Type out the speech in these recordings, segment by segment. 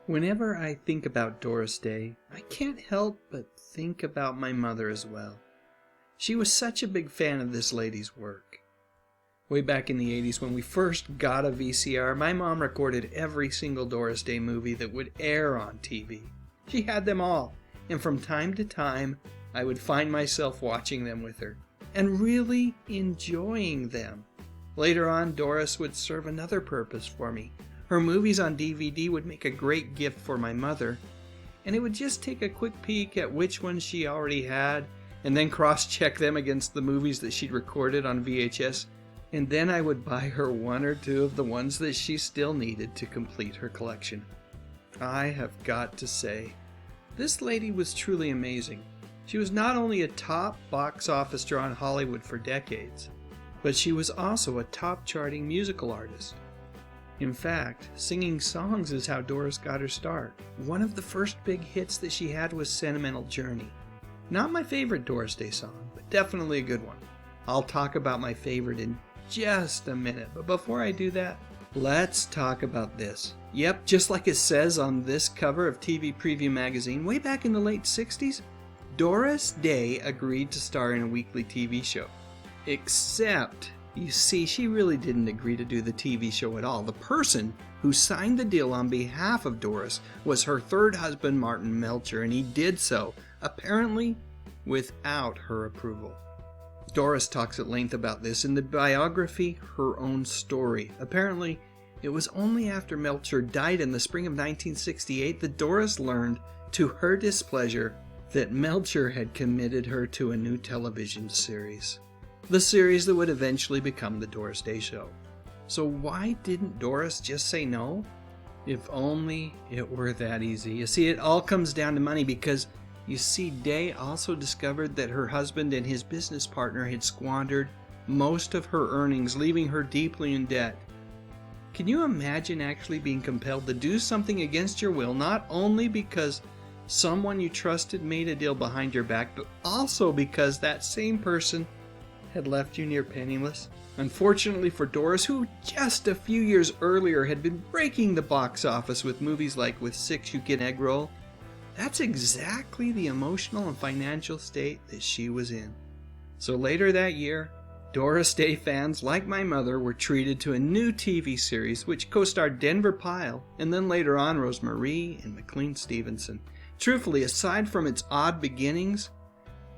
Whenever I think about Doris Day, I can't help but think about my mother as well. She was such a big fan of this lady's work. Way back in the 80s when we first got a VCR, my mom recorded every single Doris Day movie that would air on TV. She had them all, and from time to time, I would find myself watching them with her, and really enjoying them. Later on, Doris would serve another purpose for me. Her movies on DVD would make a great gift for my mother, and it would just take a quick peek at which ones she already had, and then cross-check them against the movies that she'd recorded on VHS, and then I would buy her one or two of the ones that she still needed to complete her collection. I have got to say, this lady was truly amazing. She was not only a top box office draw in Hollywood for decades, but she was also a top charting musical artist. In fact, singing songs is how Doris got her start. One of the first big hits that she had was Sentimental Journey. Not my favorite Doris Day song, but definitely a good one. I'll talk about my favorite in just a minute, but before I do that, let's talk about this. Yep, just like it says on this cover of TV Preview magazine, way back in the late 60s, Doris Day agreed to star in a weekly TV show. Except, you see, she really didn't agree to do the TV show at all. The person who signed the deal on behalf of Doris was her third husband, Martin Melcher, and he did so, apparently, without her approval. Doris talks at length about this in the biography, Her Own Story. Apparently, it was only after Melcher died in the spring of 1968 that Doris learned, to her displeasure, that Melcher had committed her to a new television series. The series that would eventually become the Doris Day Show. So why didn't Doris just say no? If only it were that easy. You see, it all comes down to money because, you see, Day also discovered that her husband and his business partner had squandered most of her earnings, leaving her deeply in debt. Can you imagine actually being compelled to do something against your will, not only because someone you trusted made a deal behind your back, but also because that same person had left you near penniless? Unfortunately for Doris, who just a few years earlier had been breaking the box office with movies like With Six You Get an Egg Roll, that's exactly the emotional and financial state that she was in. So later that year, Doris Day fans like my mother were treated to a new TV series which co-starred Denver Pyle and then later on Rosemarie and McLean Stevenson. Truthfully, aside from its odd beginnings,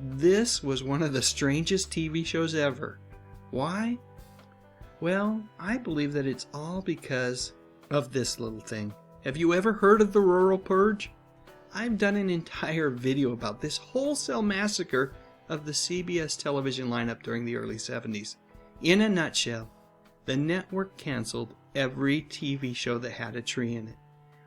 this was one of the strangest TV shows ever. Why? Well, I believe that it's all because of this little thing. Have you ever heard of the Rural Purge? I've done an entire video about this wholesale massacre of the CBS television lineup during the early 70s. In a nutshell, the network canceled every TV show that had a tree in it.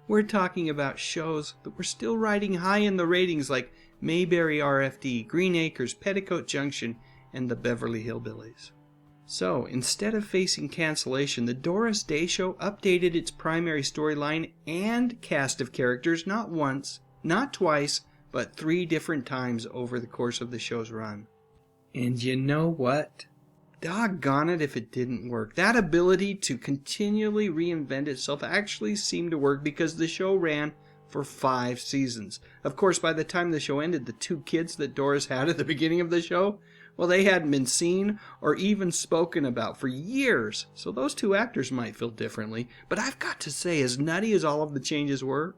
We're talking about shows that were still riding high in the ratings like Mayberry RFD, Green Acres, Petticoat Junction, and the Beverly Hillbillies. So, instead of facing cancellation, the Doris Day Show updated its primary storyline and cast of characters not once, not twice, but 3 different times over the course of the show's run. And you know what? Doggone it if it didn't work. That ability to continually reinvent itself actually seemed to work because the show ran for 5 seasons. Of course, by the time the show ended, the 2 kids that Doris had at the beginning of the show, well, they hadn't been seen or even spoken about for years. So those 2 actors might feel differently. But I've got to say, as nutty as all of the changes were,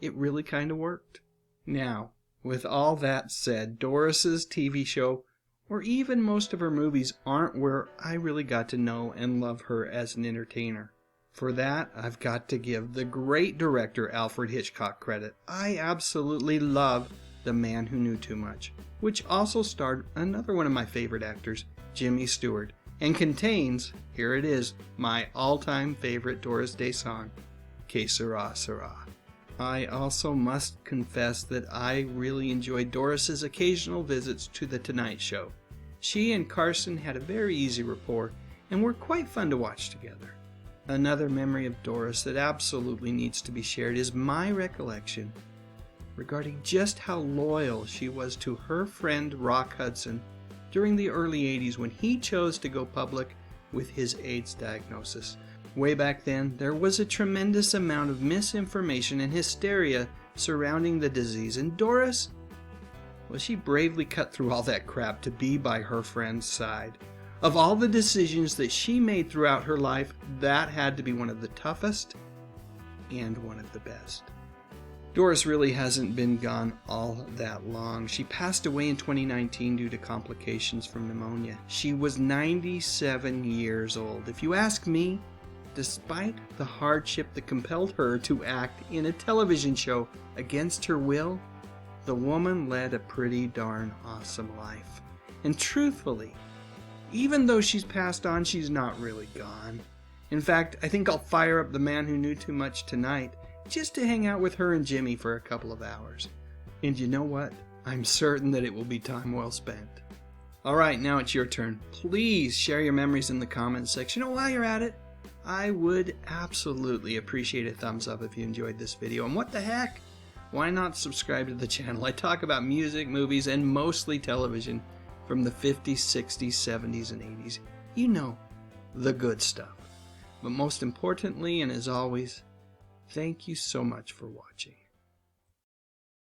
it really kind of worked. Now, with all that said, Doris's TV show, or even most of her movies, aren't where I really got to know and love her as an entertainer. For that, I've got to give the great director Alfred Hitchcock credit. I absolutely love The Man Who Knew Too Much, which also starred another one of my favorite actors, Jimmy Stewart, and contains, here it is, my all-time favorite Doris Day song, Que Sera, Sera. I also must confess that I really enjoyed Doris's occasional visits to The Tonight Show. She and Carson had a very easy rapport and were quite fun to watch together. Another memory of Doris that absolutely needs to be shared is my recollection regarding just how loyal she was to her friend Rock Hudson during the early 80s when he chose to go public with his AIDS diagnosis. Way back then, there was a tremendous amount of misinformation and hysteria surrounding the disease, and Doris, well, she bravely cut through all that crap to be by her friend's side. Of all the decisions that she made throughout her life, that had to be one of the toughest and one of the best. Doris really hasn't been gone all that long. She passed away in 2019 due to complications from pneumonia. She was 97 years old. If you ask me, despite the hardship that compelled her to act in a television show against her will, the woman led a pretty darn awesome life. And truthfully, even though she's passed on, she's not really gone. In fact, I think I'll fire up The Man Who Knew Too Much tonight just to hang out with her and Jimmy for a couple of hours. And you know what? I'm certain that it will be time well spent. Alright, now it's your turn. Please share your memories in the comments section. And while you're at it, I would absolutely appreciate a thumbs up if you enjoyed this video. And what the heck? Why not subscribe to the channel? I talk about music, movies, and mostly television from the 50s, 60s, 70s, and 80s. You know, the good stuff. But most importantly, and as always, thank you so much for watching.